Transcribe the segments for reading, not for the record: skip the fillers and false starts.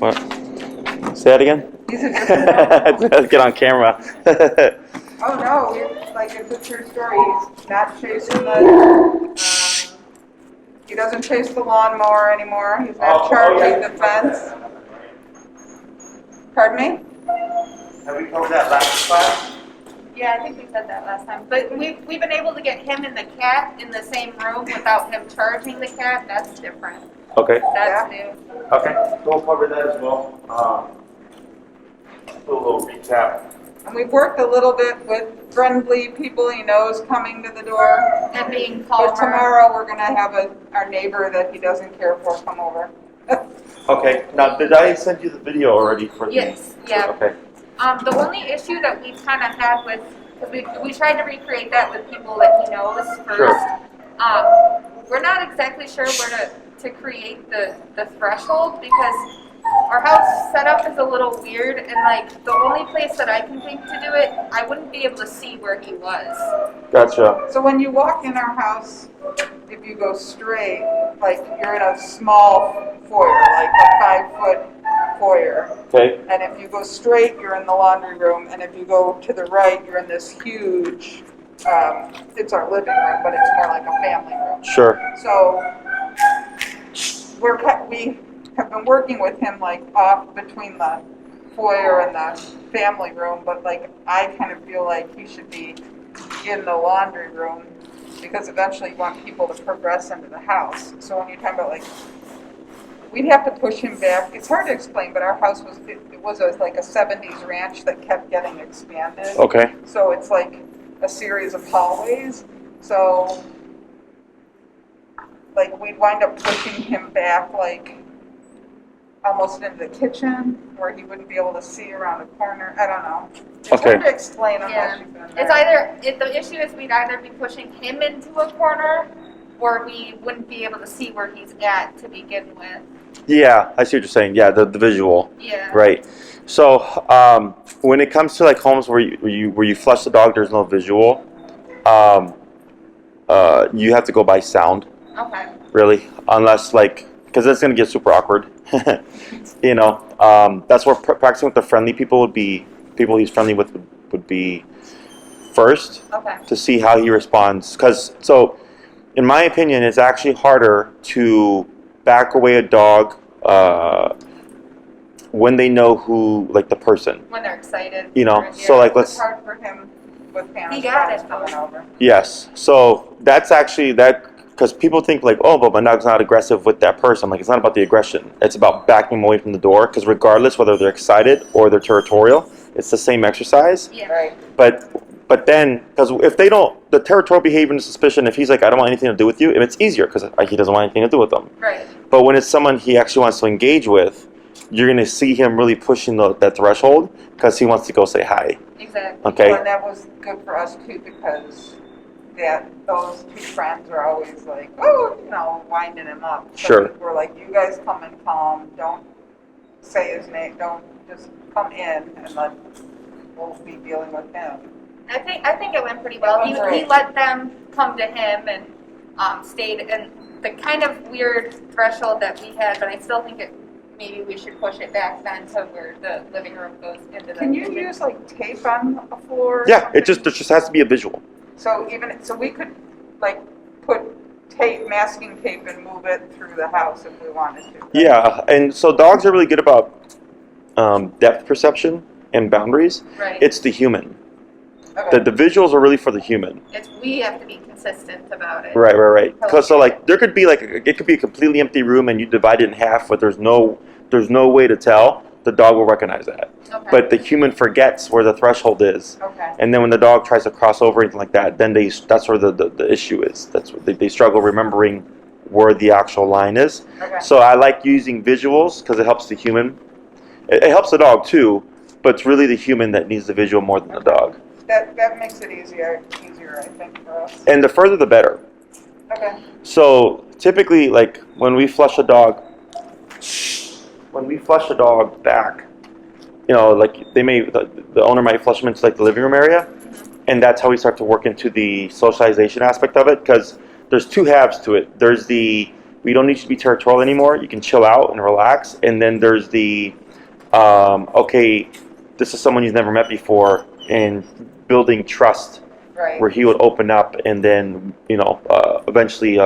What? Say that again? These are different. Let's get on camera. Oh no, it's a true story. He's not chasing the, he doesn't chase the lawnmower anymore. He's not charging the fence. Pardon me? Have we covered that last class? Yeah, I think we said that last time. But we've been able to get him and the cat in the same room without him charging the cat. That's different. Okay. That's new. Okay, we'll cover that as well. Do a little recap. And we've worked a little bit with friendly people he knows coming to the door. And being calmer. But tomorrow we're going to have our neighbor that he doesn't care for come over. Okay, now did I send you the video already for the... Yes, yeah. Okay. The only issue that we've kind of had with, because we tried to recreate that with people that he knows first. Sure. We're not exactly sure where to create the threshold, because our house setup is a little weird, and like the only place that I can think to do it, I wouldn't be able to see where he was. Gotcha. So when you walk in our house, if you go straight, like you're in a small foyer, like a 5-foot foyer. Okay. And if you go straight, you're in the laundry room. And if you go to the right, you're in this huge, it's our living room, but it's more like a family room. Sure. So we have been working with him like off between the foyer and the family room, but like I kind of feel like he should be in the laundry room, because eventually you want people to progress into the house. So when you're talking about like, we'd have to push him back. It's hard to explain, but our house was like a 70s ranch that kept getting expanded. Okay. So it's like a series of hallways. So like we'd wind up pushing him back like almost into the kitchen where he wouldn't be able to see around a corner. I don't know. It's hard to explain unless you've been there. The issue is we'd either be pushing him into a corner, or we wouldn't be able to see where he's at to begin with. Yeah, I see what you're saying. Yeah, the visual. Yeah. Right. So when it comes to like homes where you flush the dog, there's no visual. You have to go by sound. Okay. Really, unless like, because it's gonna get super awkward. You know, that's where practicing with the friendly people would be. People he's friendly with would be first. Okay. To see how he responds. Because so, in my opinion, it's actually harder to back away a dog when they know who, like the person. When they're excited. You know, so like let's. It's hard for him with parents. He got it. Coming over. Yes, so that's actually that. Because people think like, oh, but my dog's not aggressive with that person. Like, it's not about the aggression. It's about backing them away from the door. Because regardless whether they're excited or they're territorial, it's the same exercise. Yeah. Right. But then, because if they don't, the territorial behavior and suspicion, if he's like, I don't want anything to do with you, it's easier because he doesn't want anything to do with them. Right. But when it's someone he actually wants to engage with, you're going to see him really pushing that threshold because he wants to go say hi. Exactly. Okay. Well, and that was good for us too, because those two friends are always like, oh, you know, winding him up. So Sure. we're like, you guys come and calm. Don't say his name. Don't just come in and we'll be dealing with him. I think it went pretty well. It went great. He let them come to him and stayed in the kind of weird threshold that we had, but I still think maybe we should push it back then to where the living room goes into the. Can you use like tape on the floor? Or Yeah, something? there just has to be a visual. So we could like put masking tape and move it through the house if we wanted to. Right? Yeah, and so dogs are really good about depth perception and boundaries. Right. It's the human. Okay. The visuals are really for the human. We have to be consistent about it. Right. Because so like there could be like it could be a completely empty room and you divide it in half, but there's no way to tell. The dog will recognize that. Okay. But the human forgets where the threshold is. Okay. And then when the dog tries to cross over anything like that, then that's where the issue is. That's what they struggle remembering where the actual line is. Okay. So I like using visuals because it helps the human. It helps the dog too, but it's really the human that needs the visual more than the dog. That makes it easier, I think, for us. And the further the better. Okay. So typically, like when we flush a dog back, you know, like the owner might flush them into like the living room area, and that's how we start to work into the socialization aspect of it. Because there's two halves to it. There's the we don't need you to be territorial anymore. You can chill out and relax. And then there's the, okay, this is someone you've never met before, and building trust, Right. where he would open up and then, eventually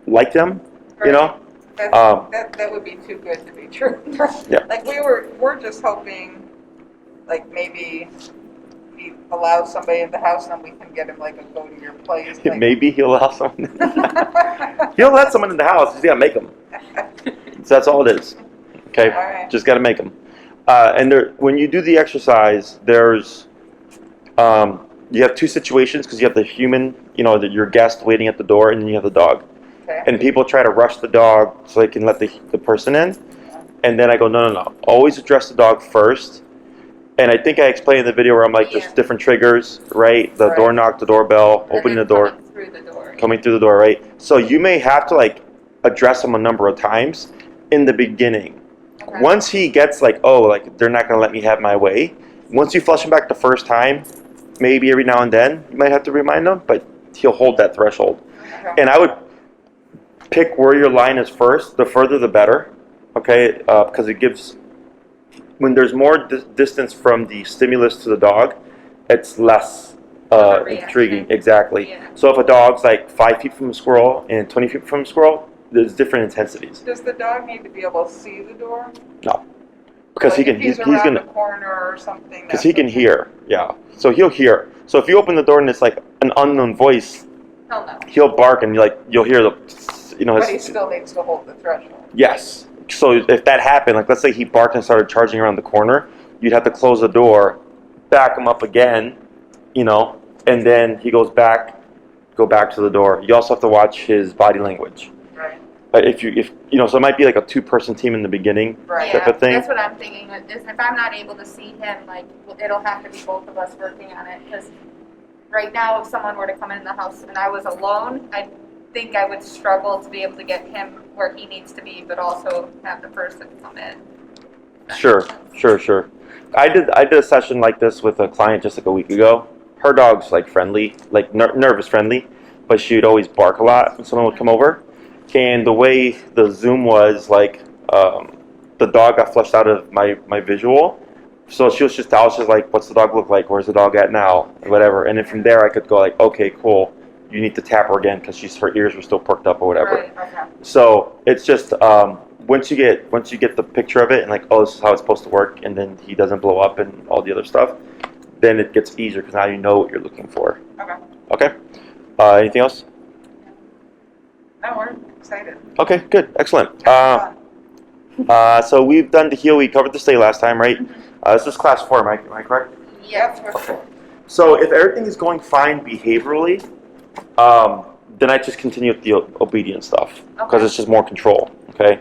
like them, Right. That's, Um, that would be too good to be true. Yeah. Like we're just hoping, like maybe he allows somebody in the house and then we can get him like a go to your place. Like. Maybe he'll allow someone. He'll let someone in the house. You just gotta make them. So that's all it is. Okay, All right. just gotta make them. And when you do the exercise, there's you have two situations, because you have the human, your guest waiting at the door, and then you have the dog. Okay. And people try to rush the dog so they can let the person in. And then I go, no. Always address the dog first. And I think I explained in the video where I'm like, there's different triggers, right? The door knock, the doorbell, opening the door. Coming through the door, right? So you may have to like address him a number of times in the beginning. Okay. Once he gets like, oh, like they're not gonna let me have my way. Once you flush him back the first time, maybe every now and then you might have to remind him, but he'll hold that threshold. Okay. And I would pick where your line is first. The further, the better. Okay, because it gives. When there's more distance from the stimulus to the dog, it's less intriguing. Exactly. Yeah. So if a dog's like 5 feet from a squirrel and 20 feet from a squirrel, there's different intensities. Does the dog need to be able to see the door? No, because Like he can. if he's He's around gonna. the corner or something. Because he can hear. Yeah. So he'll hear. So if you open the door and it's like an unknown voice, Hell no. he'll bark and you'll hear the. But he still needs to hold the threshold. Yes. So if that happened, like let's say he barked and started charging around the corner, you'd have to close the door, back him up again, and then he goes back, go back to the door. You also have to watch his body language. Right. If so it might be like a 2-person team in the beginning Right. type of thing. That's what I'm thinking. Is if I'm not able to see him, like it'll have to be both of us working on it. Because right now, if someone were to come in the house and I was alone, I think I would struggle to be able to get him where he needs to be, but also have the person come in. Sure. I did a session like this with a client just like a week ago. Her dog's like friendly, like nervous friendly, but she would always bark a lot when someone would come over. And the way the Zoom was, like, the dog got flushed out of my visual. So I was just like, what's the dog look like? Where's the dog at now? Whatever. And then from there I could go like, okay, cool. You need to tap her again because her ears were still perked up or whatever. Right. Okay. So it's just once you get the picture of it and like, oh, this is how it's supposed to work, and then he doesn't blow up and all the other stuff, then it gets easier because now you know what you're looking for. Okay. Okay. Anything else? No, we're excited. Okay. Good. Excellent. Fun. So we've done the heel. We covered the stay last time, right? This is class 4. Am I correct? Yep. Okay. So if everything is going fine behaviorally, then I just continue with the obedience stuff because Okay. it's just more control. Okay.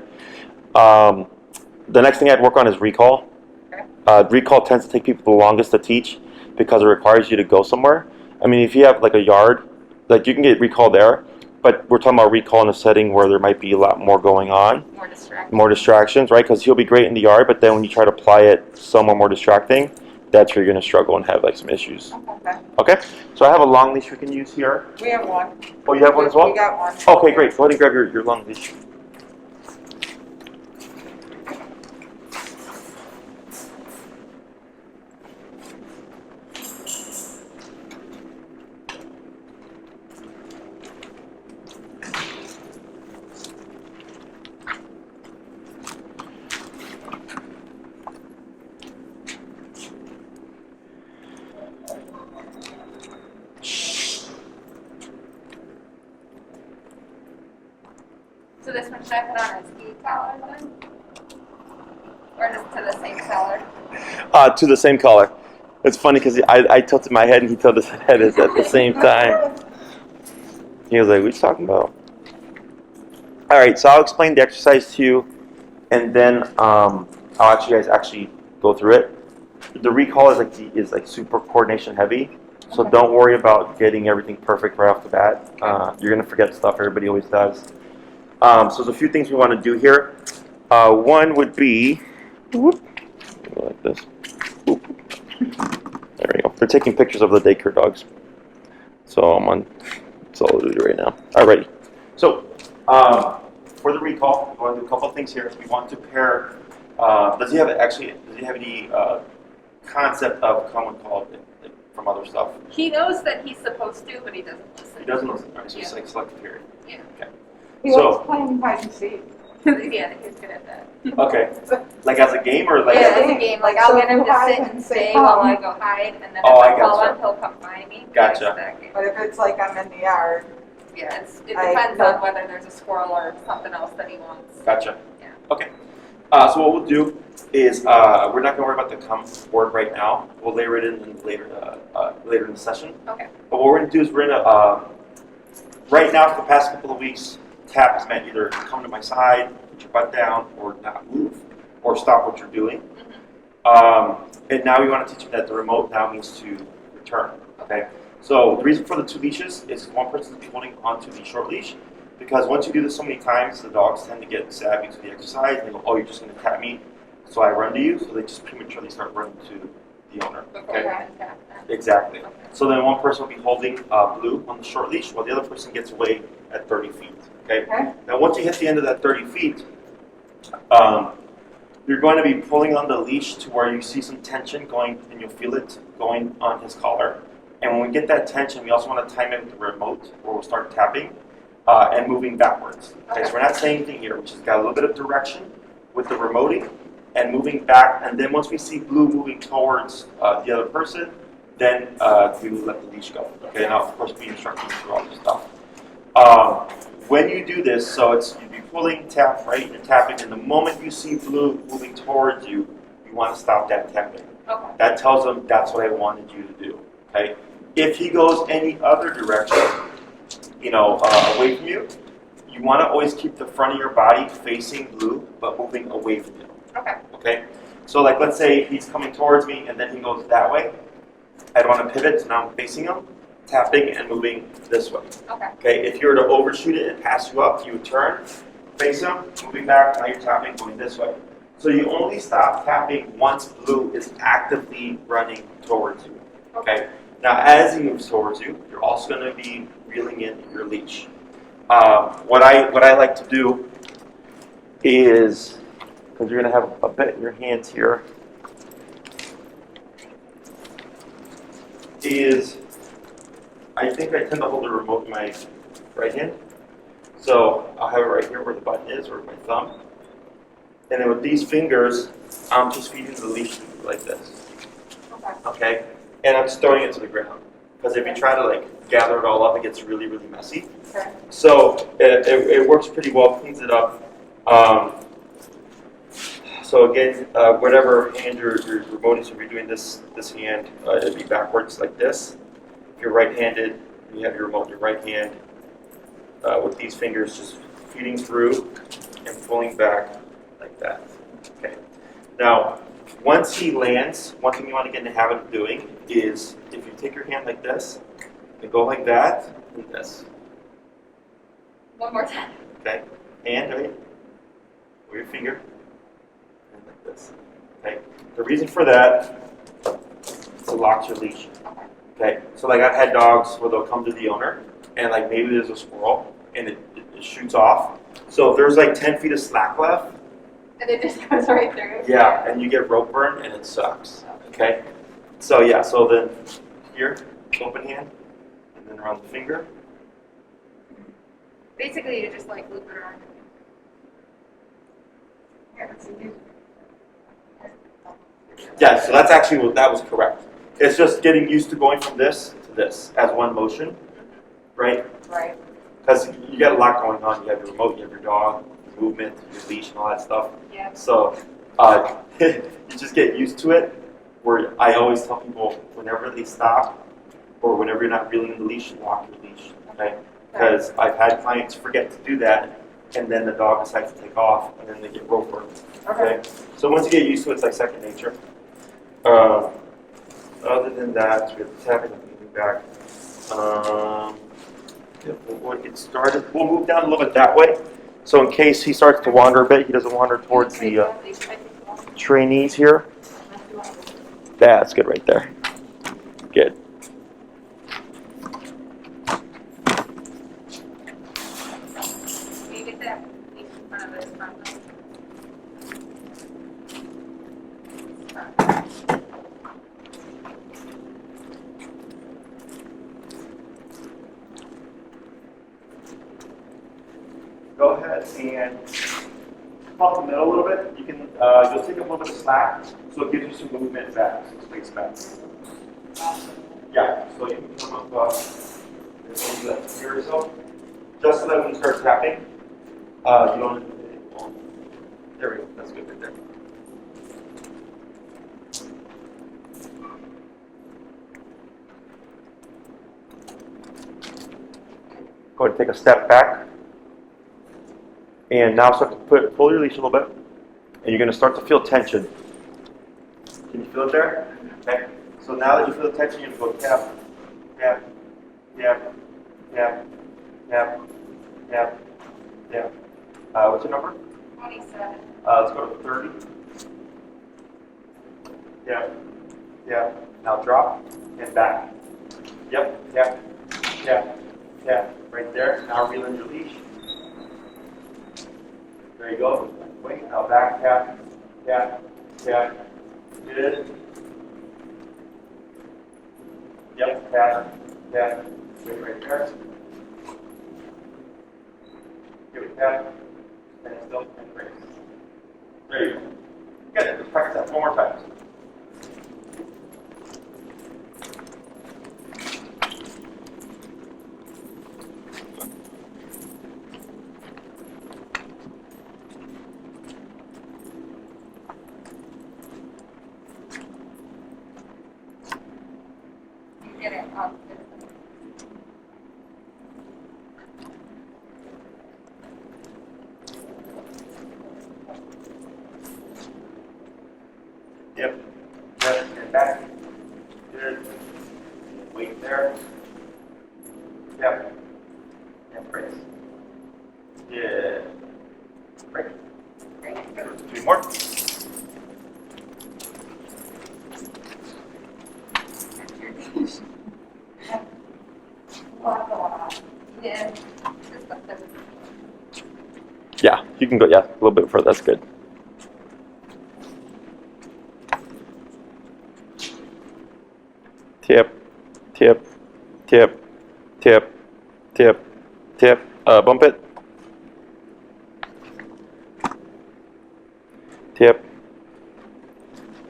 The next thing I'd work on is recall. Okay. Recall tends to take people the longest to teach because it requires you to go somewhere. I mean, if you have like a yard, like you can get recall there, but we're talking about recall in a setting where there might be a lot more going on, more distractions, right? Because he'll be great in the yard, but then when you try to apply it somewhere more distracting, that's where you're going to struggle and have like some issues. Okay. Okay, so I have a long leash we can use here. We have one. Oh, you have one as well? We got one. Okay, great. Go ahead and grab your long leash. So this one, should I put on a ski collar then? Or just to the same collar? To the same collar. It's funny because I tilted my head and he tilted his head at the same time. He was like, what are you talking about? All right, so I'll explain the exercise to you, and then I'll actually go through it. The recall is like super coordination heavy, so don't worry about getting everything perfect right off the bat. You're gonna forget stuff. Everybody always does. So there's a few things we want to do here. One would be, go like this. There we go. They're taking pictures of the daycare dogs. So that's all I'll do right now. Alrighty. So For the recall, we want to do a couple of things here. We want to pair. Does he have any concept of common call from other stuff? He knows that he's supposed to, but he doesn't listen. He doesn't listen. All right, so Yeah. it's like selective hearing. Yeah. Okay. He So- loves playing hide and seek. Yeah, he's good at that. Okay. Like as a game or like? Yeah, as as a a game. Like I'll So get him you to hide sit and and say, stay while "Come." I go hide, and then if Oh, I I call gotcha. him, he'll come find me. Gotcha. It's that game. But if it's like I'm in the yard, Yeah, it I- depends on whether there's a squirrel or something else that he wants. Gotcha. Yeah. Okay. So what we'll do is we're not going to worry about the come word right now. We'll layer it in later in the session. Okay. But what we're going to do is we're going to right now for the past couple of weeks, tap has meant either come to my side, put your butt down, or not move, or stop what you're doing. And now we want to teach them that the remote now means to return. Okay. So the reason for the 2 leashes is one person is holding onto the short leash, because once you do this so many times, the dogs tend to get savvy to the exercise, and they go, oh, you're just going to tap me, so I run to you, so they just prematurely start running to the owner. Before Okay. I can tap that. Exactly. Okay. So then one person will be holding blue on the short leash, while the other person gets away at 30 feet. Okay. okay? Now once you hit the end of that 30 feet, you're going to be pulling on the leash to where you see some tension going, and you'll feel it going on his collar. And when we get that tension, we also want to time it with the remote, where we'll start tapping and moving backwards. Okay, so we're not saying anything here. We just got a little bit of direction with the remoting and moving back. And then once we see blue moving towards the other person, then we will let the leash go. Okay, now of course we instruct you through all this stuff. When you do this, so you'd be pulling, tap, right? You're tapping, and the moment you see blue moving towards you, you want to stop that tapping. Okay. That tells them that's what I wanted you to do. Okay. If he goes any other direction, away from you, you want to always keep the front of your body facing blue, but moving away from you. Okay. Okay. So like, let's say he's coming towards me, and then he goes that way. I'd want to pivot, so now I'm facing him, tapping and moving this way. Okay. Okay. If you were to overshoot it and pass you up, you would turn, face him, moving back. Now you're tapping, going this way. So you only stop tapping once blue is actively running towards you. Okay. Now, as he moves towards you, you're also going to be reeling in your leash. What I like to do is, because you're going to have a bit in your hands here, is I think I tend to hold the remote in my right hand. So I'll have it right here where the button is, or my thumb. And then with these fingers, I'm just feeding the leash like this. Okay. Okay? And I'm just throwing it to the ground. Because if you try to gather it all up, it gets really, really messy. Okay. So it works pretty well, cleans it up. So again, whatever hand you're remoting, so if you're doing this hand, it'd be backwards like this. If you're right-handed, you have your remote in your right hand. With these fingers just feeding through and pulling back like that. Okay. Now, once he lands, one thing you want to get in the habit of doing is if you take your hand like this and go like that and this. One more time. Okay. Hand, right? Or your finger. And like this. Okay. The reason for that is to lock your leash. Okay. Okay. So like I've had dogs where they'll come to the owner and like maybe there's a squirrel and it shoots off. So if there's like 10 feet of slack left, And it just goes right through. yeah, and you get rope burn and it sucks. Okay? So yeah, so then here, open hand, and then around the finger. Basically, you just loop it around. Yeah, so you- Yeah, so that's actually that was correct. It's just getting used to going from this to this as one motion, right? Right. Because you got a lot going on. You have your remote, you have your dog, your movement, your leash, and all that stuff. Yeah. So you just get used to it. Where I always tell people, whenever they stop, or whenever you're not reeling in the leash, lock your leash. Okay? Because I've had clients forget to do that, and then the dog decides to take off, and then they get rope burned. Okay. So once you get used to it, it's like second nature. Other than that, we have the tapping and moving back. We'll get started. We'll move down a little bit that way. So in case he starts to wander a bit, he doesn't wander towards the trainees here. That's good right there. Good. We Go ahead and pump the middle a little bit. You can, you'll take a little bit of slack, so it gives you some movement back, some space back. Yeah, so you can come up here or so. Just so that when you start tapping, you don't, there we go, that's good right there. Go ahead and take a step back. And now start to pull your leash a little bit. And you're going to start to feel tension. Can you feel it there? Okay. So now that you feel the tension, you're going to go tap, tap, tap, tap, tap, tap, tap. What's your number? 27. Let's go to 30. Yeah. Yeah. Now drop and back. Yep. Tap. Tap. Tap. Right there. Now reel in your leash. There you go. Wait. Now back. Tap. Tap. Tap. Good. Yep. Tap. Tap. Wait right there. Give it tap. Stand still and brace. There you go. Good. Let's practice that one more time. Get it up. Yep. Yep. And back. Good. Wait there. Yep. And brace. Yeah. Break. Great. 2 more. Yeah. Yeah, you can go, yeah, a little bit further, that's good. Tip, tip, tip, tip, tip, tip, bump it. Tip,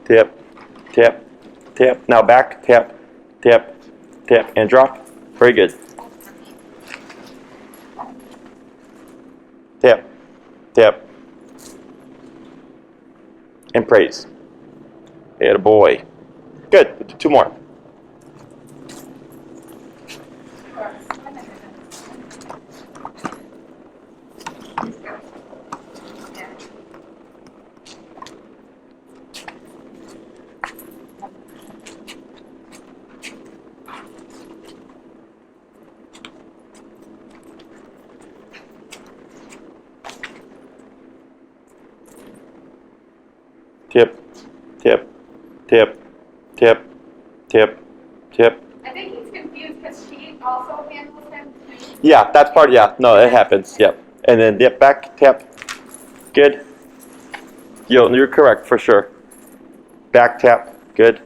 tip, tip, tip. Now back, tap, tap, tap, and drop. Very good. Tap, tap, and praise. Atta boy. Good. 2 more. Tip, tip, tip, tip, tip, tip. I think he's confused because she also handles him. Yeah, that's part, yeah. No, it happens, yep. And then dip back, tap. Good. You're correct, for sure. Back tap, good.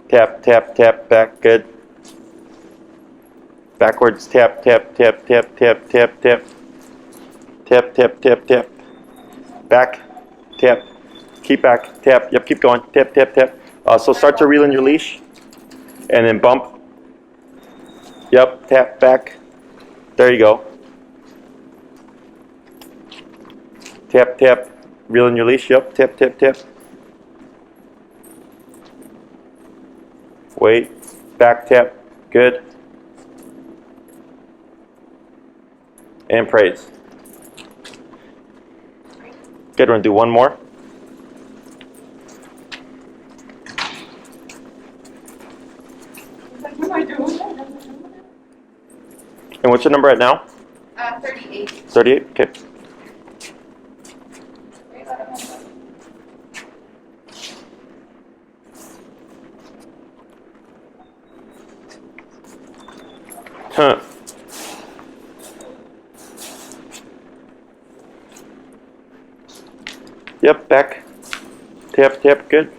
Tap, tap, tap, back, good. Backwards, tap, tap, tap, tap, tap, tap, tap. Tap, tap, tap, tap. Back, tap, keep back, tap, yep, keep going, tap, tap, tap. So start to reel in your leash, and then bump. Yep, tap, back. There you go. Tap, tap, reel in your leash, yep, tap, tap, tap. Wait, back tap, good. And praise. Good, we're gonna do 1 more. What am I doing? And what's your number at now? 38. 38? Okay. Huh. Yep, back. Tap, tap, good.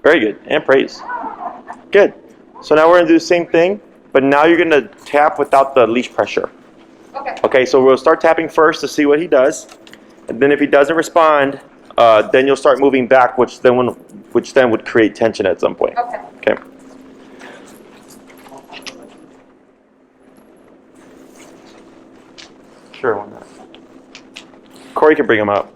Very good, and praise. Good. So now we're gonna do the same thing, but now you're gonna tap without the leash pressure. Okay. Okay, so we'll start tapping first to see what he does, and then if he doesn't respond, then you'll start moving back, which then would create tension at some point. Okay. Okay. Sure, why not? Corey can bring him up.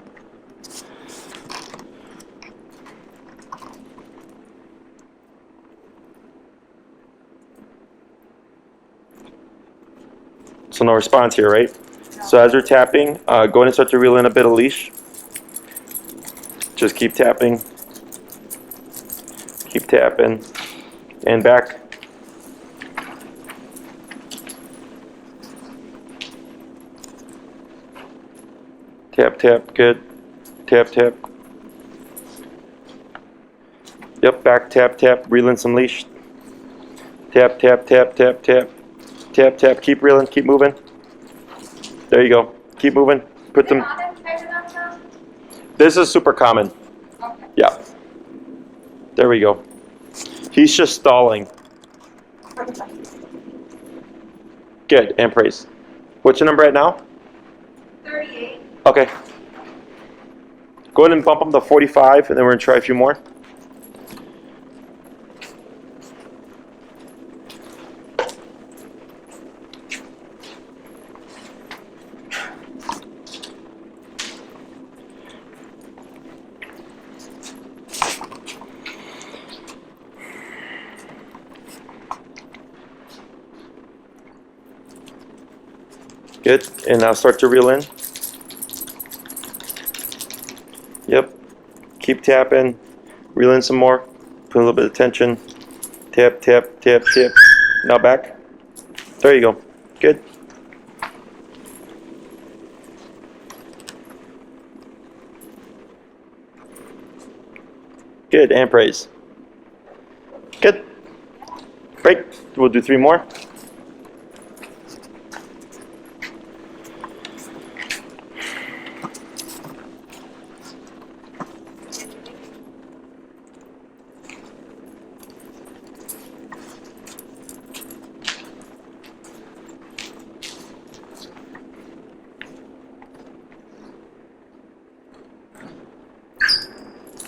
So no response here, right? So as you're tapping, go ahead and start to reel in a bit of leash. Just keep tapping. Keep tapping. And back. Tap, tap, good. Tap, tap. Yep, back, tap, tap. Reel in some leash. Tap, tap, tap, tap, tap. Tap, tap, keep reeling, keep moving. There you go. Keep moving. Put them. This is super common. Okay. Yeah. There we go. He's just stalling. Good, and praise. What's your number at now? 38. Okay. Go ahead and bump him to 45, and then we're going to try a few more. Good, and now start to reel in. Yep, keep tapping, reel in some more, put a little bit of tension. Tap, tap, tap, tap. Now back. There you go, good. Good, and praise. Good. Break, we'll do 3 more.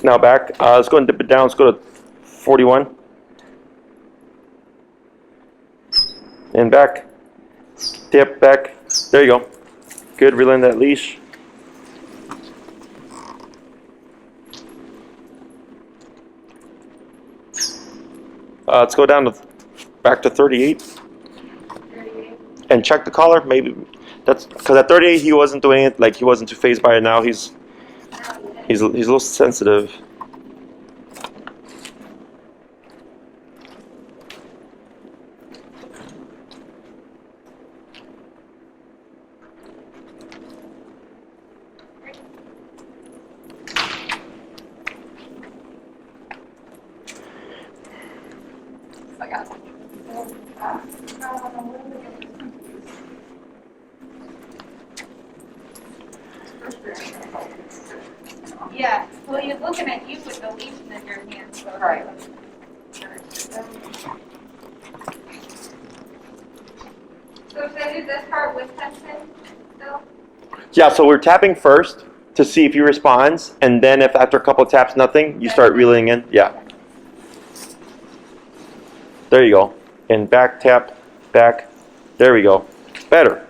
Now back. Let's go and dip it down. Let's go to 41. And back. Tip back. There you go. Good. Reel in that leash. Let's go down to back to 38. 38. And check the collar. Maybe that's because at 38 he wasn't doing it. Like he wasn't too phased by it. Now he's a little sensitive. I got it. Yeah, well, you're looking at you with the leash in your hand, so. Right. So should I do this part with tension still? Yeah. So we're tapping first to see if he responds, and then if after a couple of taps nothing, you start reeling in. Yeah. There you go. And back tap, back. There we go. Better.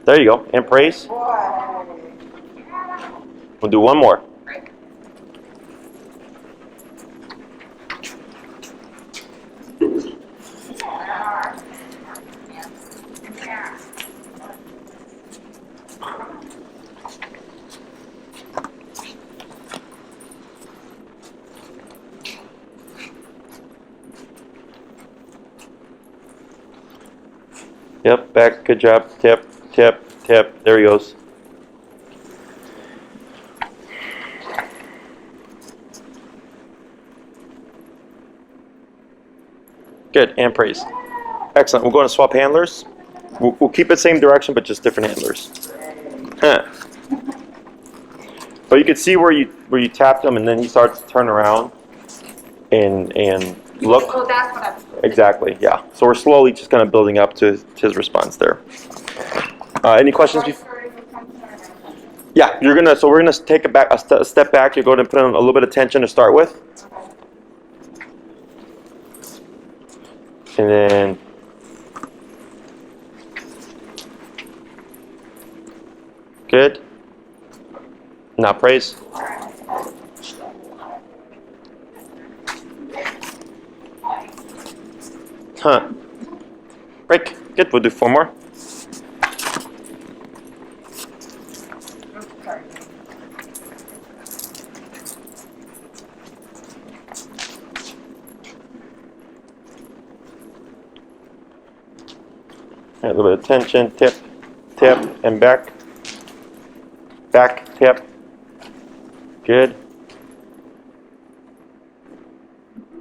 There you go. And praise. Boy. We'll do one more. Right. Yep, back. Good job. Tap, tap, tap. There he goes. Good, and praise. Excellent. We're going to swap handlers. We'll keep it same direction, but just different handlers. Huh. But you can see where you tapped him, and then he starts to turn around and look. Oh, that's what I'm doing. Exactly. Yeah. So we're slowly just kind of building up to his response there. Any questions? Yeah, we're gonna take it back a step back. You're going to put on a little bit of tension to start with, and then good. Now praise. Huh. Break. Good. We'll do 4 more. A little bit of tension, tip, tip, and back. Back, tip. Good.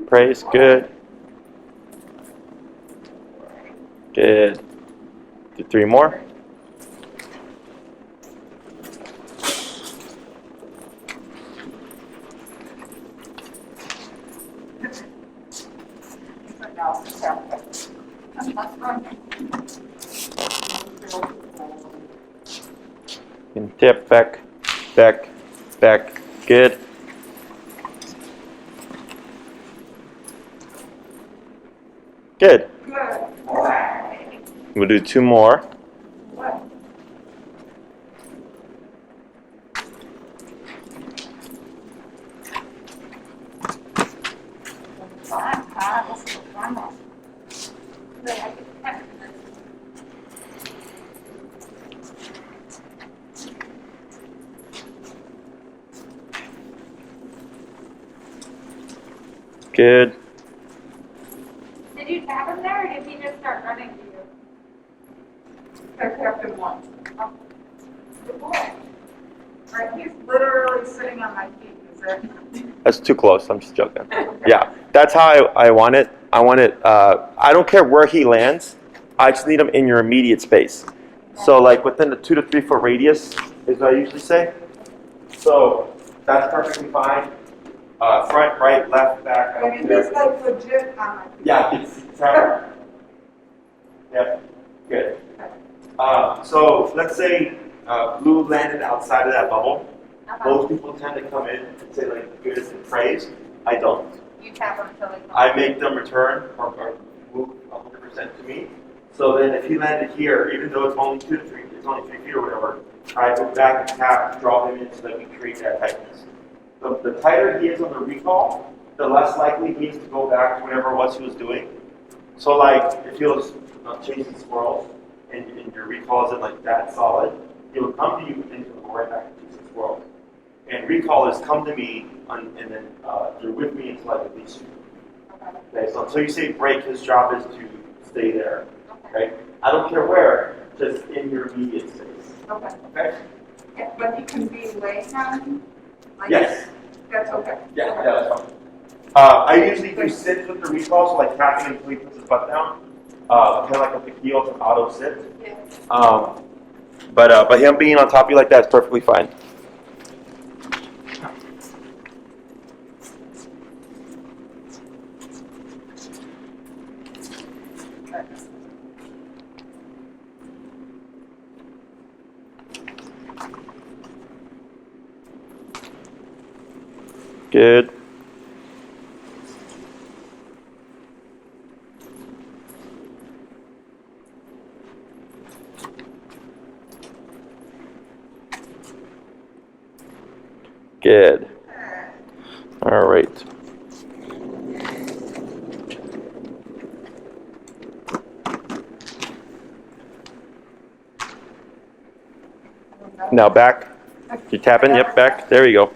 Praise, good. Good. Do 3 more. And tip, back, back, back. Good. Good. We'll do 2 more. Good. Did you tap him there, or did he just start running to you? I tapped him once. Oh. Good boy. Right, he's literally sitting on my feet. Is that? That's too close. I'm just joking. Yeah, that's how I want it. I want it. I don't care where he lands. I just need him in your immediate space. So like within the 2 to 3 foot radius is what I usually say. So that's perfectly fine. Front, right, left, back. I mean, he's like legit on my feet. Yeah, it's hard. Yeah, good. So let's say blue landed outside of that bubble. Most people tend to come in and say like good and praise. I don't. You tap him until he comes. I make them return or move 100% to me. So then if he landed here, even though it's only 2 to 3, it's only 3 feet or whatever, I go back and tap, draw him in so that we create that tightness. The tighter he is on the recall, the less likely he is to go back to whatever it was he was doing. So like if he was chasing squirrels and your recall isn't like that solid, he will come to you and go right back to chasing squirrels. And recall is come to me and then you're with me until I release you. Okay, so until you say break, his job is to stay there. Okay? I don't care where, just in your immediate space. Okay. Okay? Yeah, but he can be laying on? Like Yes. That's okay. Yeah, that's fine. I usually do sits with the recall, so like tapping until he puts his butt down. Kind of like a tequila, it's an auto sit. Yeah. But him being on top of you like that is perfectly fine. Good. Good. All right. Now back. You tap in. Yep, back. There you go.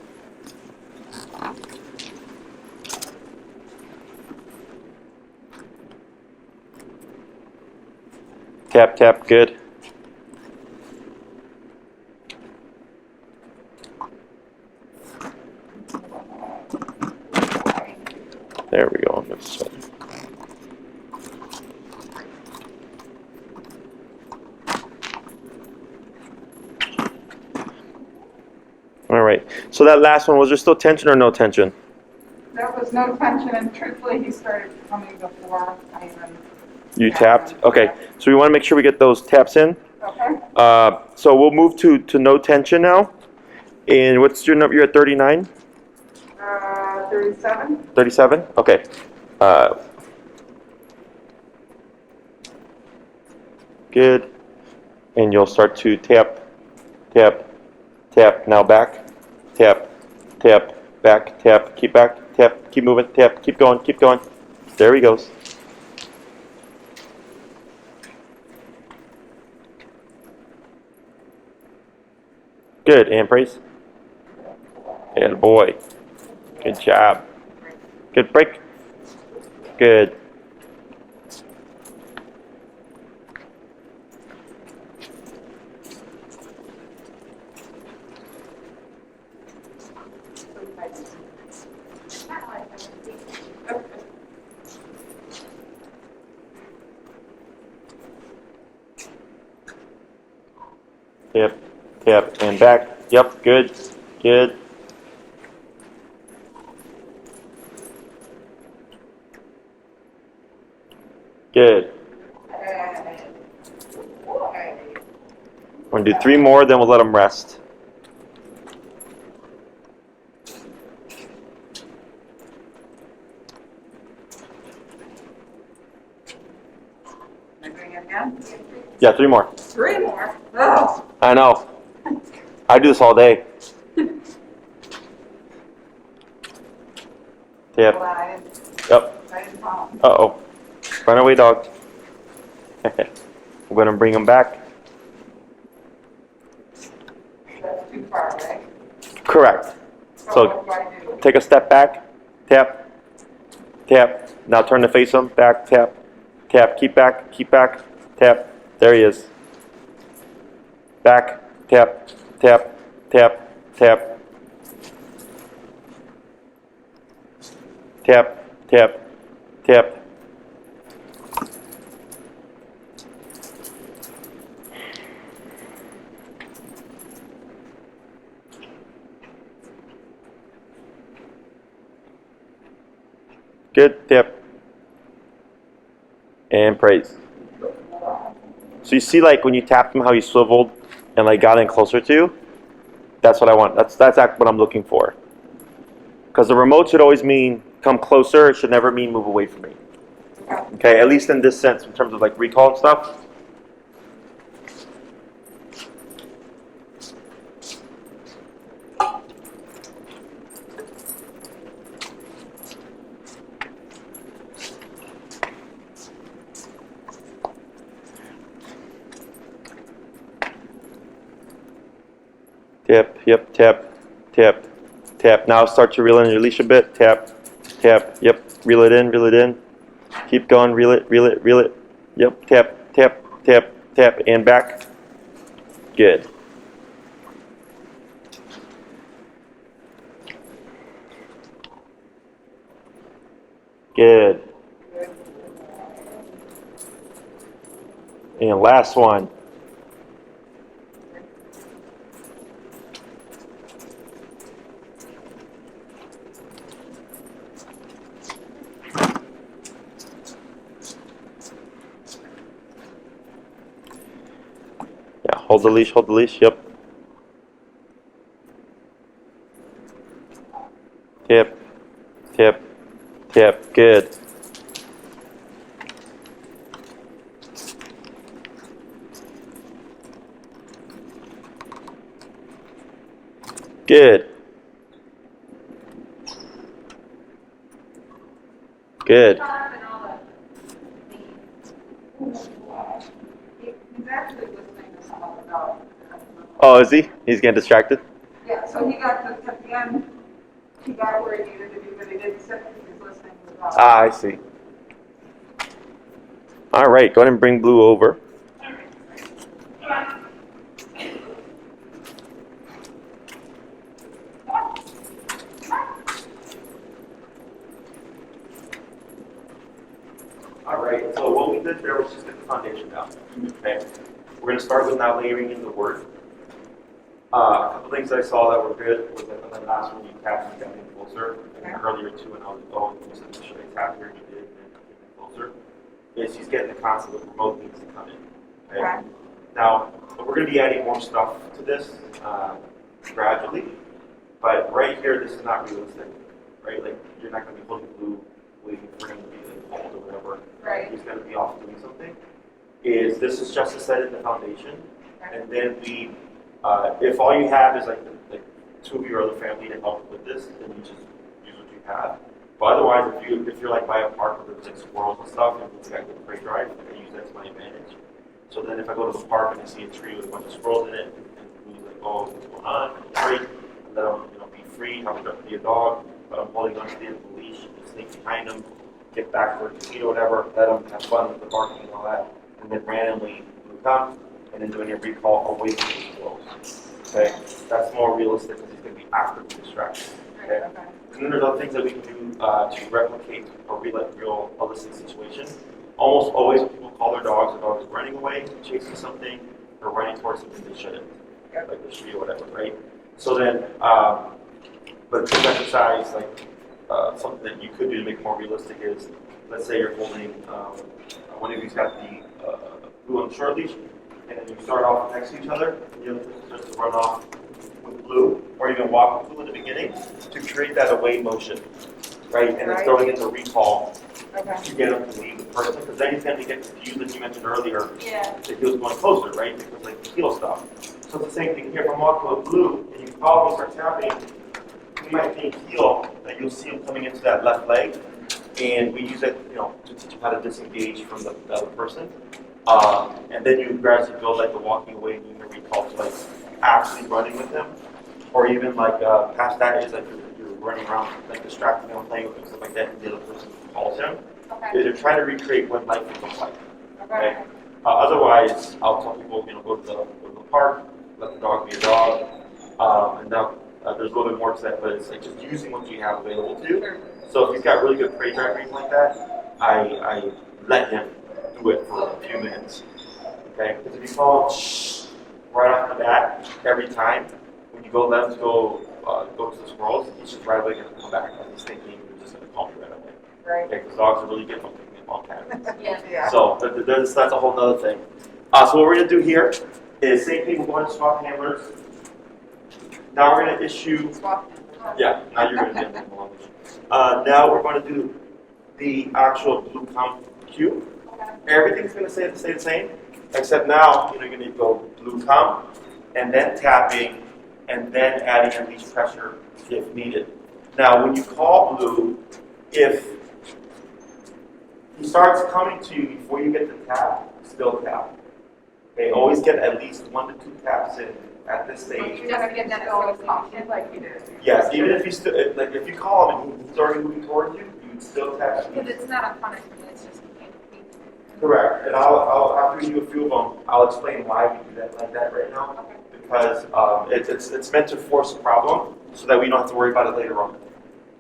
Tap, tap, good. There we go. So that last one, was there still tension or no tension? There was no tension, and truthfully, he started coming before I even. You tapped? Okay. So we want to make sure we get those taps in. Okay. So we'll move to no tension now. And what's your number? You're at 39? 37. 37? Okay. Good. And you'll start to tap, tap, tap. Now back. Tap, tap, back, tap, keep back, tap, keep moving, tap, keep going, keep going. There he goes. Good. And praise. And boy. Good job. Good break. Good. Tap, tap, and back. Yep, good, good. Good. We're going to do 3 more, then we'll let them rest. Am I doing it again? Yeah, 3 more. 3 more. Oh. I know. I do this all day. Tap. Well, I didn't. Yep. I didn't follow. Uh-oh. Run away, dog. We're going to bring them back. That's too far away. Correct. So what do I do? take a step back. Tap. Tap. Now turn to face him. Back. Tap. Tap. Keep back. Keep back. Tap. There he is. Back. Tap. Tap. Tap. Tap. Tap. Tap. Tap. Good. Tap. And praise. So you see, like when you tapped him, how he swiveled and like got in closer to you. That's what I want. That's what I'm looking for. Because the remote should always mean come closer. It should never mean move away from me. Okay, at least in this sense, in terms of like recall and stuff. Tap, yep, tap, tap, tap. Now start to reel in your leash a bit. Tap, tap, yep, reel it in, reel it in. Keep going, reel it, reel it, reel it. Yep, tap, tap, tap, tap, and back. Good. Good. And last one. Yeah, hold the leash, yep. Tap, tap, tap, good. Good. Good. He's actually listening to some other dog. Oh, is he? He's getting distracted? Yeah, so he got to, at the end, he got where he needed to be, but he didn't sit, he was listening to the dog. Ah, I see. All right, go ahead and bring Blue over. All right, so what we did there was just get the foundation down. Okay, we're going to start with now layering in the word. A couple things I saw that were good was that on the last one you tapped and got in closer, and Okay. earlier too, and I was oh, you said should I tap here, you did, and then came closer. Is he's getting the concept of remote needs to come in. Okay. Okay. Now we're going to be adding more stuff to this gradually, but right here this is not realistic, right? Like you're not going to be holding blue, waiting for him to be like cold or whatever. Right. He's going to be off doing something. This is just to set in the foundation, and then we. If all you have is like two of your other family to help with this, then you just use what you have. But otherwise, if you're like by a park where there's like squirrels and stuff, and it's got good prey drive, I use that to my advantage. So then if I go to the park and I see a tree with a bunch of squirrels in it, and he's like, oh, what's going on? Great. And let him be free, have him be a dog, but I'm holding onto the end of the leash, and sneak behind him, get back for a treat or whatever, let him have fun with the barking and all that, and then randomly move on. And then doing a recall away from the squirrels. Okay, that's more realistic because he's going to be actively distracted. Okay, and then there's other things that we can do to replicate a real holistic situation. Almost always, when people call their dog is running away, chasing something, or running towards something they shouldn't, like the tree or whatever, right? So then, but to exercise, like something that you could do to make it more realistic is, let's say you're holding one of you's got the blue on the short leash. And then you start off next to each other, and the other person starts to run off with blue, or even walk with blue in the beginning to create that away motion, right? And then throwing in the recall to get him to leave the person, because then he's going to get confused, as you mentioned earlier, that he was going closer, right? Because like the heel stuff. So it's the same thing here. If I'm walking with blue, and you follow me, start tapping, you might think heel that you'll see him coming into that left leg, and we use it, to teach him how to disengage from the other person. And then you gradually build like the walking away, doing the recall to like actually running with him, or even like past that is like you're running around like distracting him, playing with him, stuff like that, and the other person calls him. Okay. They're trying to recreate what life would look like. Okay. Otherwise, I'll tell people go to the park, let the dog be a dog, and now there's a little bit more to that, but it's like just using what you have available to you. So if he's got really good prey drive or anything like that, I let him do it for a few minutes. Okay? Because if you call right off the bat every time, when you let him go to the squirrels, he's just right away going to come back and he's thinking you're just going to call me right away. Right. Okay? Because dogs are really good at picking up on patterns. Yeah. So that's a whole other thing. So what we're going to do here is same thing. We're going to swap handlers. Now we're going to issue. Yeah. Now you're going to do it. Now we're going to do the actual blue count cue. Everything's going to stay the same, except now you're going to go blue come, and then tapping, and then adding a leash pressure if needed. Now, when you call blue, if he starts coming to you before you get the tap, still tap. Okay, always get at least 1 to 2 taps in at this stage. You're just getting that notification. Like you did. Yes, even if if you call him and he's already moving towards you, you would still tap. Because it's not a punishment, it's just Correct, and I'll after we do a few of them, I'll explain why we do that like that right now. Because it's meant to force a problem so that we don't have to worry about it later on.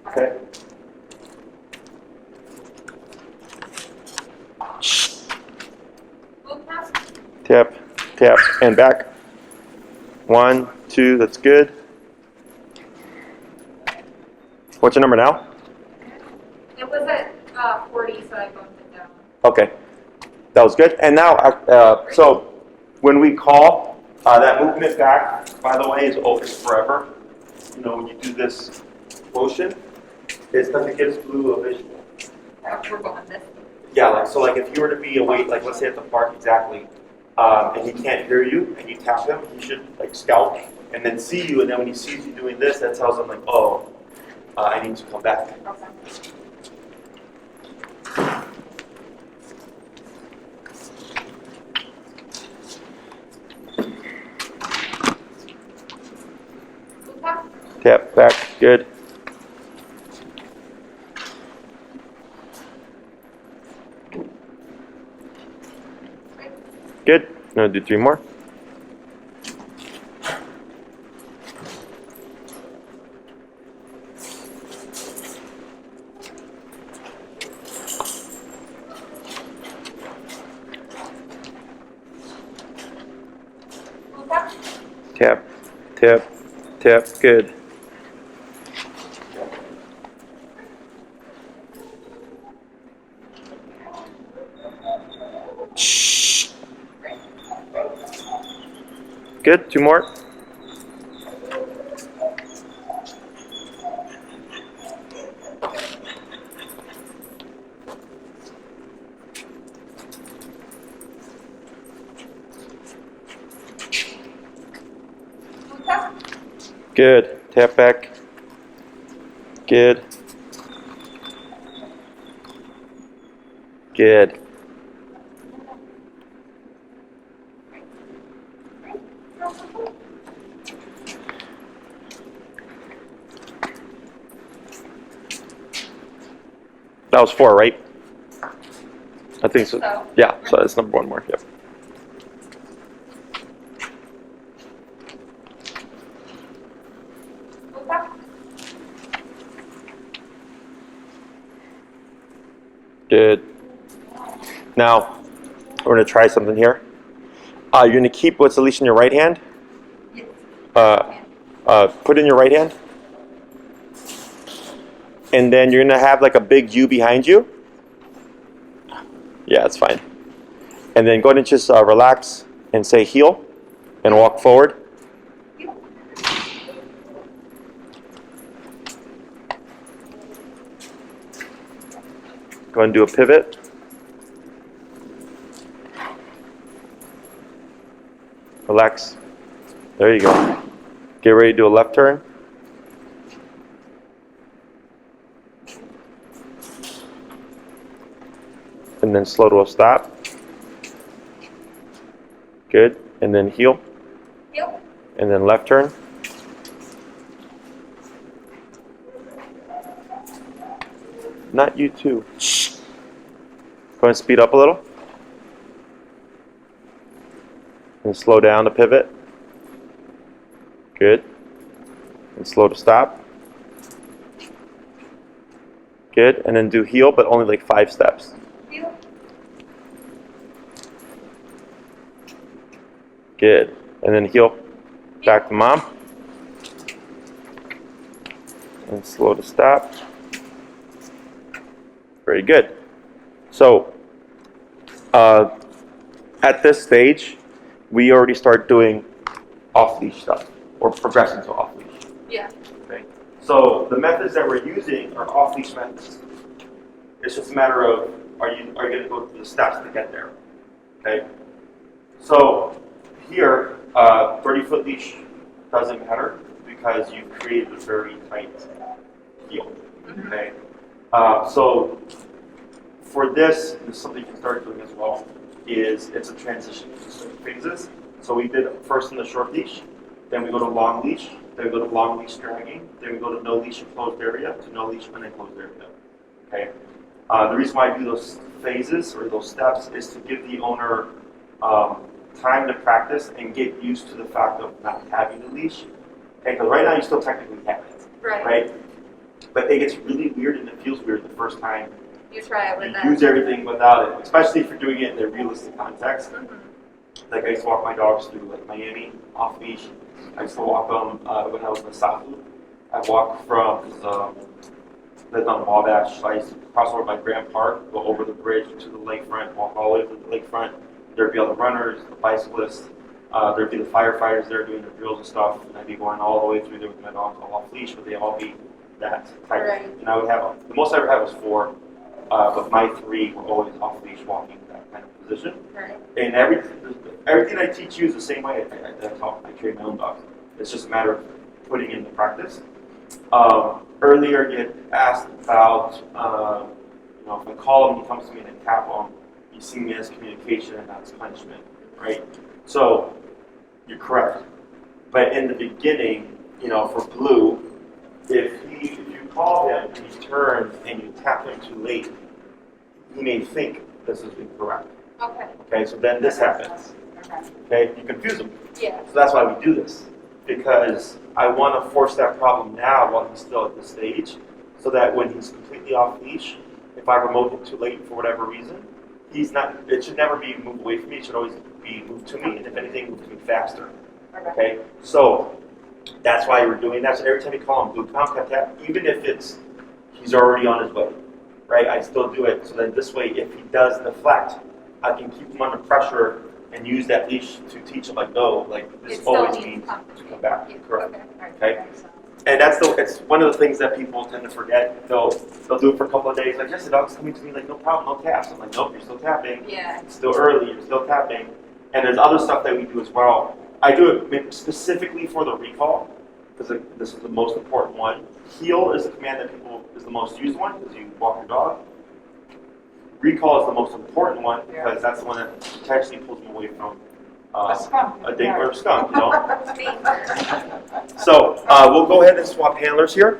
Okay. Tap, tap, and back. 1, 2, that's good. What's your number now? It was at 40, so I bumped it down. Okay, that was good. And now, so when we call, that movement back, by the way, is open forever. When you do this motion, it's because it gives blue a visual. We're going this way. Yeah, like if you were to be away, like let's say at the park exactly, and he can't hear you, and you tap him, he should like scout and then see you, and then when he sees you doing this, that tells him like, oh, I need to come back. Tap back, good. Good. I'm gonna do 3 more. Tap, Tip, tip, good. Shh. Good, 2 more. Good. Tap back. Good. Good. That was 4, right? I think so. Yeah, so that's number 1 more. Yep. Good. Now, we're going to try something here. You're going to keep what's the leash in your right hand. Put it in your right hand. And then you're going to have like a big U behind you. Yeah, it's fine. And then go ahead and just relax and say heel and walk forward. Go ahead and do a pivot. Relax. There you go. Get ready to do a left turn. And then slow to a stop. Good. And then heel. Heel. And then left turn. Not you too. Shh. Go ahead and speed up a little. And slow down to pivot. Good. And slow to stop. Good. And then do heel, but only like 5 steps. Heel. Good. And then heel back to mom. And slow to stop. Very good. So, at this stage, we already start doing off-leash stuff, or progressing to off-leash. Yeah. Okay. So the methods that we're using are off-leash methods. It's just a matter of are you going to go through the steps to get there? Okay. So here, 30-foot leash doesn't matter because you've created a very tight heel. Okay. So for this is something you can start doing as well. It's a transition phases. So we did first in the short leash, then we go to long leash, then we go to long leash dragging, then we go to no leash enclosed area to no leash unenclosed area. Okay. The reason why I do those phases or those steps is to give the owner time to practice and get used to the fact of not having the leash. Okay, because right now you still technically have it, right? But it gets really weird and it feels weird the first time You try it with you that. use everything without it, especially if you're doing it in a realistic context. Like I used to walk my dogs through like Miami off leash. I used to walk them when I was in the South Loop. I walked from lived on Wabash. So I used to cross over by Grand Park, go over the bridge to the lakefront, walk all the way to the lakefront. There'd be all the runners, the bicyclists. There'd be the firefighters there doing their drills and stuff. And I'd be going all the way through there with my dogs all off leash, but they'd all be that tight. Right. And I would have the most I ever had was 4, but my 3 were always off leash walking that kind of position. Right. And everything I teach you is the same way I train my own dogs. It's just a matter of putting into practice. Earlier, you had asked about, if I call him, he comes to me and I tap him, you see me as communication and not as punishment, right? So, you're correct. But in the beginning, for Blue, if you call him and he turns and you tap him too late, he may think this is incorrect. Okay. Okay, so then this happens. Okay, you confuse him. Yeah. So that's why we do this, because I want to force that problem now while he's still at this stage, so that when he's completely off leash, if I remote him too late for whatever reason, he's not. It should never be moved away from me. It should always be moved to me, and if anything, move to me faster. Okay. So That's why we're doing that. So every time you call him, do calm, tap, tap, even if he's already on his way, right? I still do it. So then this way, if he does deflect, I can keep him under pressure and use that leash to teach him, like, no, like, this always means to come back. Correct. Okay? And it's one of the things that people tend to forget. They'll do it for a couple of days. Like, yes, the dog's coming to me, like, no problem, no taps. I'm like, nope, you're still tapping. Yeah. It's still early, you're still tapping. And there's other stuff that we do as well. I do it specifically for the recall, because this is the most important one. Heel is the command that is the most used one, because you walk your dog. Recall is the most important one, because that's the one that potentially pulls them away from a date or a skunk, you know? So we'll go ahead and swap handlers here.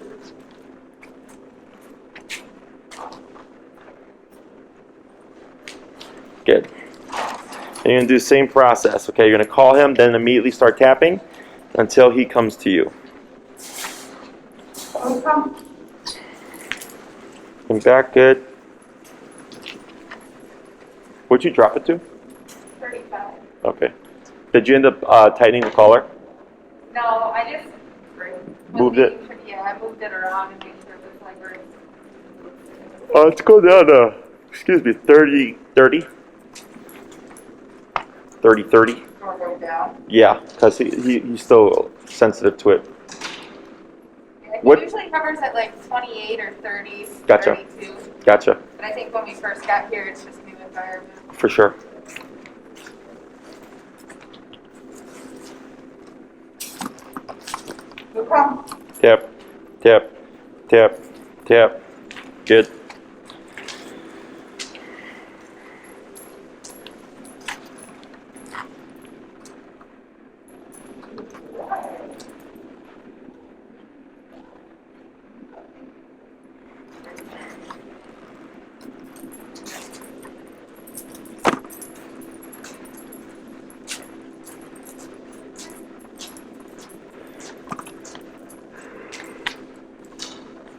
Good. And you're going to do the same process, okay? You're going to call him, then immediately start tapping until he comes to you. Come back, good. What'd you drop it to? 35. Okay. Did you end up tightening the collar? No, I just Moved it? Yeah, I moved it around and made sure it was like right. Let's go down to, 30, 30. 30, 30. Or go down. Yeah, because he's still sensitive to it. It What- usually hovers at like 28 or 30, Gotcha. 32. Gotcha, But I think when we first got here, it's just new environment. for sure. So come. Tap, tap, tap, tap. Good.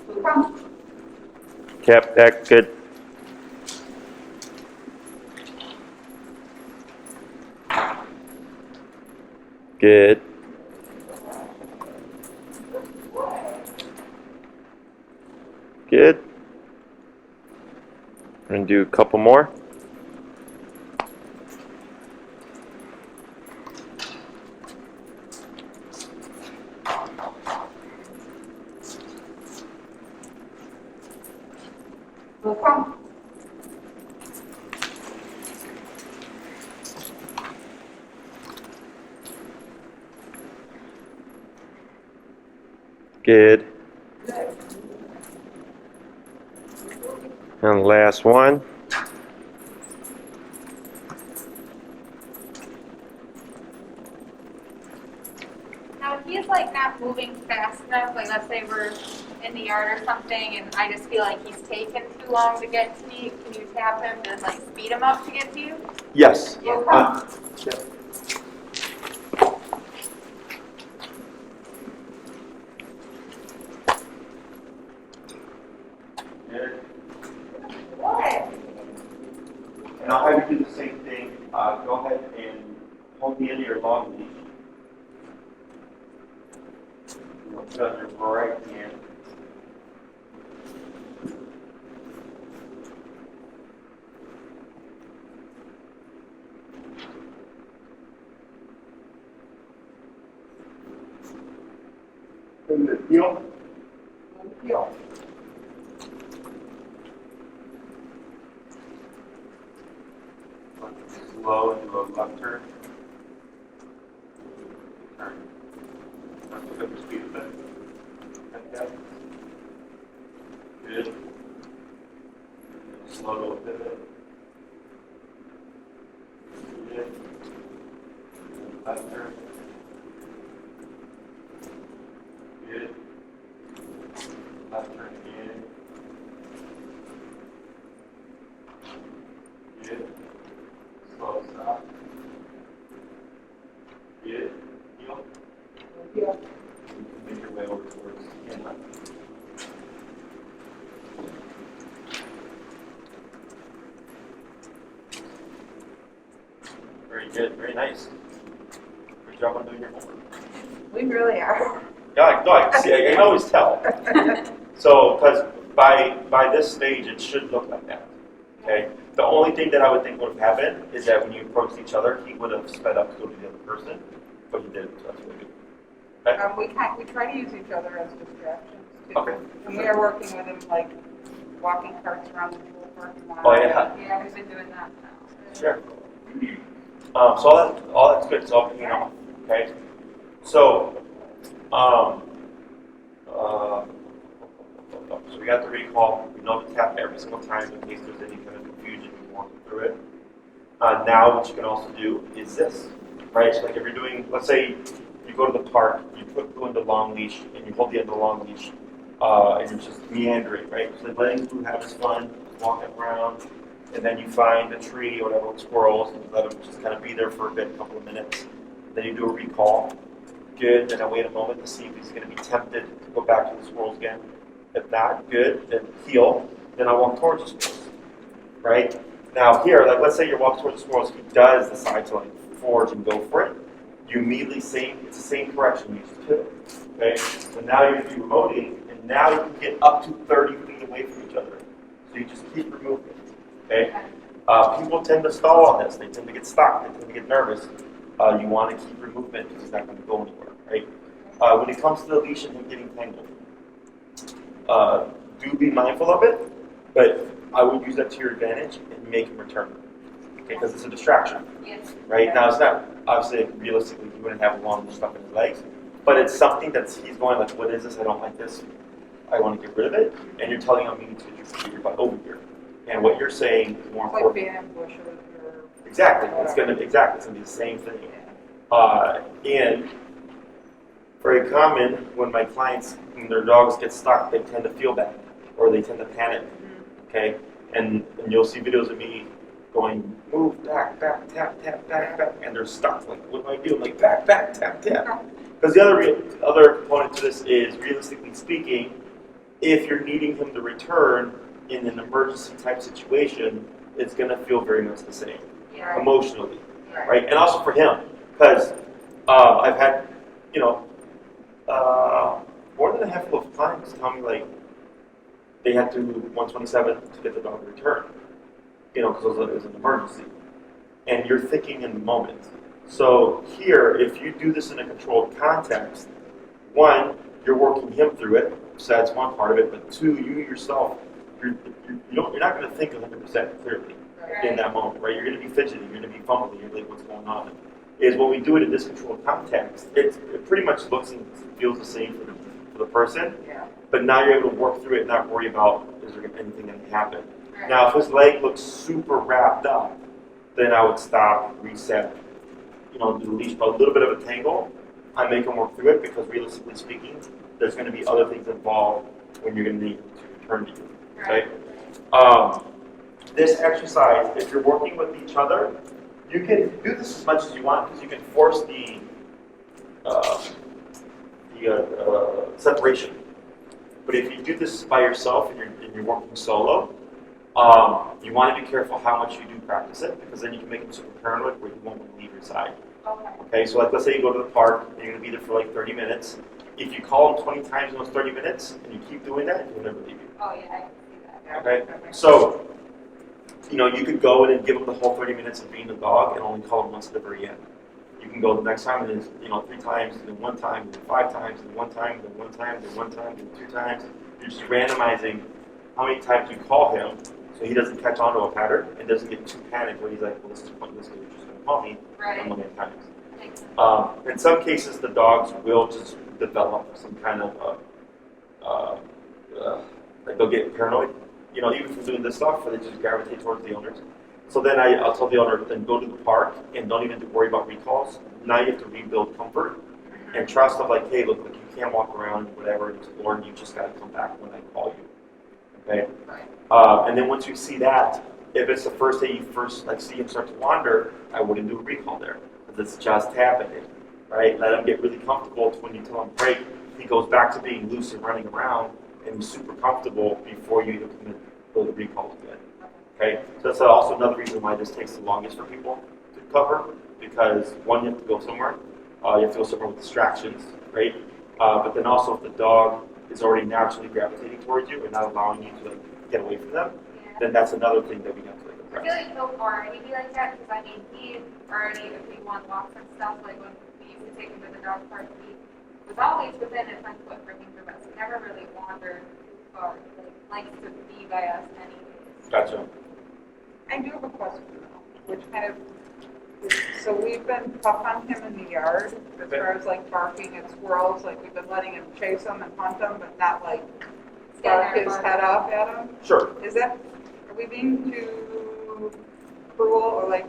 So come. Tap, back, good. Good. Good. We're going to do a couple more. So come. Good. And last one. Now, if he's like not moving fast enough, like let's say we're in the yard or something, and I just feel like he's taking too long to get to me, can you tap him to like speed him up to get to you? Yes. So come. Yeah. And I'll have you do the same thing. Go ahead and hold the end of your long leash. Put it on your right hand. And the heel. Heel. Slow into a left turn. Turn. Pick up the speed a bit. Like that. Good. Slow to a pivot. Good. Left turn. Good. Left turn again. Good. Slow stop. Good. Heel. Heel. Make your way over towards inlet. Very good. Very nice. Good job on doing your homework. We really are. Yeah, no, I can see. I can always tell. So, because by this stage, it should look like that. Okay. The only thing that I would think would have happened is that when you approached each other, he would have sped up to go to the other person, but he didn't. So that's really good. Okay. We try to use each other as distractions too. Okay. And we are working with him, like walking carts around the pool parking lot. Oh yeah. Yeah, we've been doing that now. Sure. So all that's good. So you know, okay. So, so we got the recall. We know to tap every single time in case there's any kind of confusion. We walk through it. Now, what you can also do is this, right? So, like if you're doing, let's say you go to the park, you put Blue into long leash, and you hold the end of the long leash, and you're just meandering, right? So letting Blue have his fun, walking around, and then you find a tree or whatever with squirrels, and let him just kind of be there for a bit, a couple of minutes. Then you do a recall. Good. Then I wait a moment to see if he's going to be tempted to go back to the squirrels again. If not, good. Then heel. Then I walk towards the squirrels. Right? Now here, like let's say you're walking towards the squirrels, he does decide to like forge and go for it. You immediately it's the same correction you used to. Okay? So now you're going to be remoting, and now you can get up to 30 feet away from each other. So you just keep removing it. Okay? People tend to stall on this. They tend to get stuck. They tend to get nervous. You want to keep your movement because it's not going to go anywhere, right? When it comes to the leash and him getting tangled, do be mindful of it, but I would use that to your advantage and make him return, okay? Because it's a distraction, Yes. right? Now, it's not, obviously, realistically, he wouldn't have long stuff in his legs, but it's something he's going like, what is this? I don't like this. I want to get rid of it. And you're telling him you need to get your butt over here. And what you're saying is more It's like important. being ambushed or Exactly. It's gonna be the same thing. And very common when my clients, when their dogs get stuck, they tend to feel bad or they tend to panic. Okay, and you'll see videos of me going, move back, tap, tap, back, and they're stuck. Like, what do I do? I'm like, back, tap. Because the other component to this is, realistically speaking, if you're needing him to return in an emergency type situation, it's gonna feel very much the same. Yeah. Emotionally, right? And also for him, because I've had, more than a handful of clients tell me like they had to do 127 to get the dog to return, because it was an emergency, and you're thinking in the moment. So here, if you do this in a controlled context, one, you're working him through it, so that's one part of it. But two, you yourself, you're not going to think 100% clearly. In that moment, right? You're going to be fidgety, you're going to be fumbling, you're like, what's going on? Is when we do it in this controlled context, it pretty much looks and feels the same for the person, but now you're able to work through it and not worry about, is there anything going to happen? Right. Now, if his leg looks super wrapped up, then I would stop, reset, do the leash, but a little bit of a tangle, I make him work through it because realistically speaking, there's going to be other things involved when you're going to need to return to you, okay? This exercise, if you're working with each other, you can do this as much as you want because you can force the separation. But if you do this by yourself and you're working solo, you want to be careful how much you do practice it because then you can make them super paranoid where you won't want to leave your side. Okay, so like let's say you go to the park and you're going to be there for like 30 minutes. If you call them 20 times in those 30 minutes and you keep doing that, he'll never leave you. Oh yeah, I can see that. Okay, so you could go in and give them the whole 30 minutes of being the dog and only call them once at the very end. You can go the next time and then 3 times, and then 1 time, and then 5 times, and then 1 time, and then 1 time, and then 1 time, and then 2 times. You're just randomizing how many times you call him so he doesn't catch on to a pattern and doesn't get too panicked where he's like, well, this is pointless because you're just going to call me Right. 1 times. In some cases, the dogs will just develop some kind of like they'll get paranoid. Even from doing this stuff, they just gravitate towards the owners. So then I'll tell the owner, then go to the park and don't even worry about recalls. Now you have to rebuild comfort and trust of like, hey, look, you can't walk around, whatever, and explore, and you just got to come back when I call you. Okay? And then once you see that, if it's the first day you see him start to wander, I wouldn't do a recall there because it's just happening, right? Let him get really comfortable to when you tell him break, he goes back to being loose and running around and he's super comfortable before you even go to recalls again. Okay, so that's also another reason why this takes the longest for people to cover, because one, you have to go somewhere, You have to go somewhere with distractions, right? But then also if the dog is already naturally gravitating towards you and not allowing you to get away from them, then that's another thing that we have to I address. feel like he'll already be like that, because I mean, he already, if we want walks and stuff, like when we used to take him to the dog park, he was always within a 10-foot range of us. He never really wandered too far. He likes to be by us anyways. Gotcha. I do have a question though, which kind of, so we've been tough on him in the yard as far as like barking at squirrels, like we've been letting him chase them and hunt them, but not like bark his head off at him. Sure. Is that, are we being too cruel or like,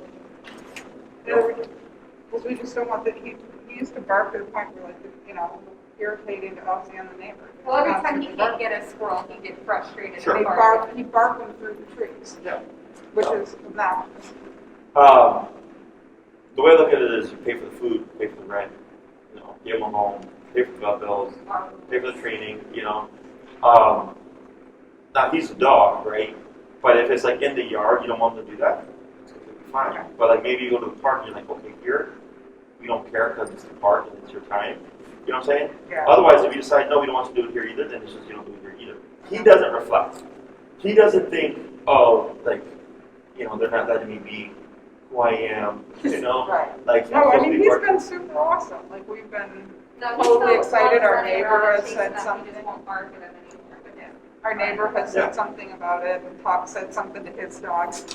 because we just don't want that, he used to bark to the point where like, you know, irritating to us and the neighbors. Well, every time he can't get a squirrel, he gets frustrated. Sure. And He barked them through the trees, Yeah. which is obnoxious. The way I look at it is you pay for the food, pay for the rent, you know, give them a home, pay for the vet bills, pay for the training, you know. Now he's a dog, right? But if it's like in the yard, you don't want him to do that, it's completely fine. But like maybe you go to the park and you're like, okay, here, we don't care because it's the park and it's your time. You know what I'm saying? Yeah. Otherwise, if you decide, no, we don't want to do it here either, then it's just you don't do it here either. He doesn't reflect. He doesn't think, oh, like, you know, they're not letting me be who I am, you know? Right. Like, No, I supposed to mean, be he's working. been super awesome. Like, we've been, No, Totally he's excited. Our running neighbor around has chasing said them. He something. just won't bark at him anymore. But yeah. our neighbor has Yeah. said something about it, and Talk said something to his dogs.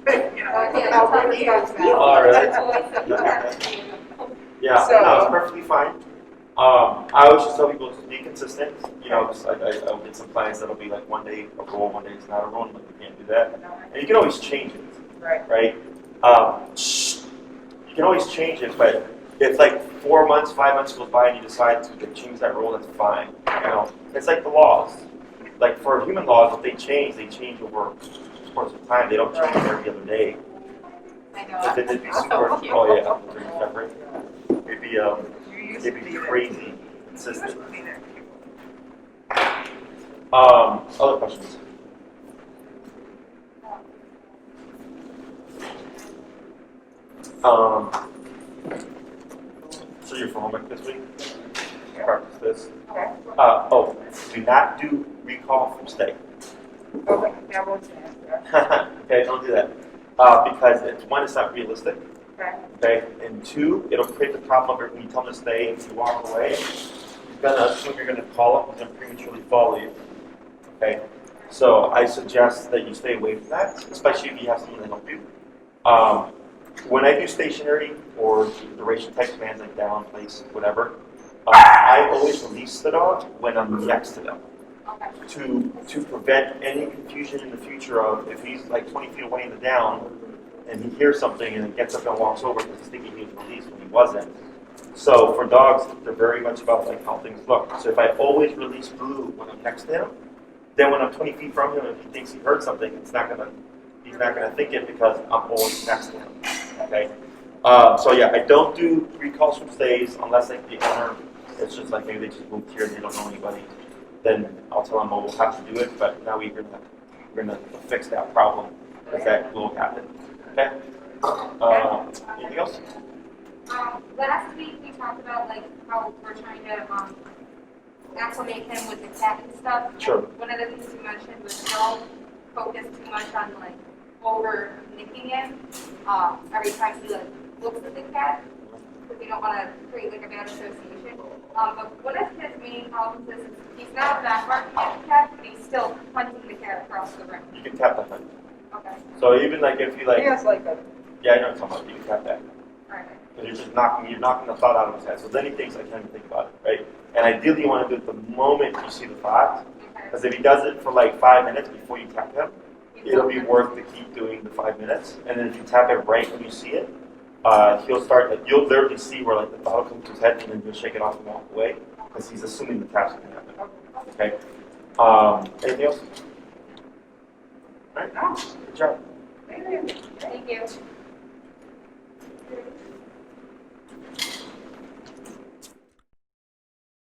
You know, Yeah, how that's good his dogs he's now. Oh, really? the voice of the country. Yeah, So- no, it's perfectly fine. I always just tell people to be consistent. You know, just like I'll get some clients that'll be like one day a roll, one day it's not a roll, and like you can't do that. And you can always change it, Right. right? You can always change it, but if like 4 months, 5 months goes by and you decide to change that rule, that's fine. You know, it's like the laws. Like for human laws, if they change over the course of time. They don't change every other day. I know. If it'd be super, oh yeah, very separate. It'd be crazy consistent. Other questions? So you're for homework this week? Practice this. Okay. Do not do recall from stay. Okay, yeah, we'll stand there. Okay, don't do that. Because it's one, it's not realistic. Okay. Okay, and two, it'll create the problem of when you tell them to stay and you walk away, he's gonna assume you're gonna call him, he's gonna prematurely follow you. Okay, so I suggest that you stay away from that, especially if you have someone to help you. When I do stationary or duration type commands like down, place, whatever, I always release the dog when I'm next to them. Okay. To prevent any confusion in the future of if he's like 20 feet away in the down and he hears something and then gets up and walks over because he's thinking he was released when he wasn't. So for dogs, they're very much about like how things look. So if I always release Blue when I'm next to him, then when I'm 20 feet from him, if he thinks he heard something, he's not gonna think it because I'm always next to him. Okay. So yeah, I don't do recalls from stays unless like the owner, it's just like maybe they just moved here and they don't know anybody. Then I'll tell them, oh, we'll have to do it, but now we're gonna fix that problem because that will happen. Okay. Anything else? Last week we talked about like how we're trying to acclimate him with the cat and stuff. Sure. And one of the things you mentioned was don't focus too much on like over nicking him every time he like looks at the cat, because we don't want to create like a bad association. But one of his main problems is he's not back barking at the cat, but he's still hunting the cat across the room. You can tap the hunt. Okay. So even like if you like, He has like a, yeah, I know what you're talking about. You can tap that. Alright. Because you're knocking the thought out of his head. So then he thinks I can't even think about it, right? And ideally you want to do it the moment you see the thought. Okay. Because if he does it for like 5 minutes before you tap him, it'll be worth to keep doing the 5 minutes. And then if you tap it right when you see it, he'll start, like, you'll literally see where like the thought will come to his head and then he'll shake it off and walk away because he's assuming the tap's going to happen. Okay? Anything else? All right. no. Good job. Maybe. Thank you.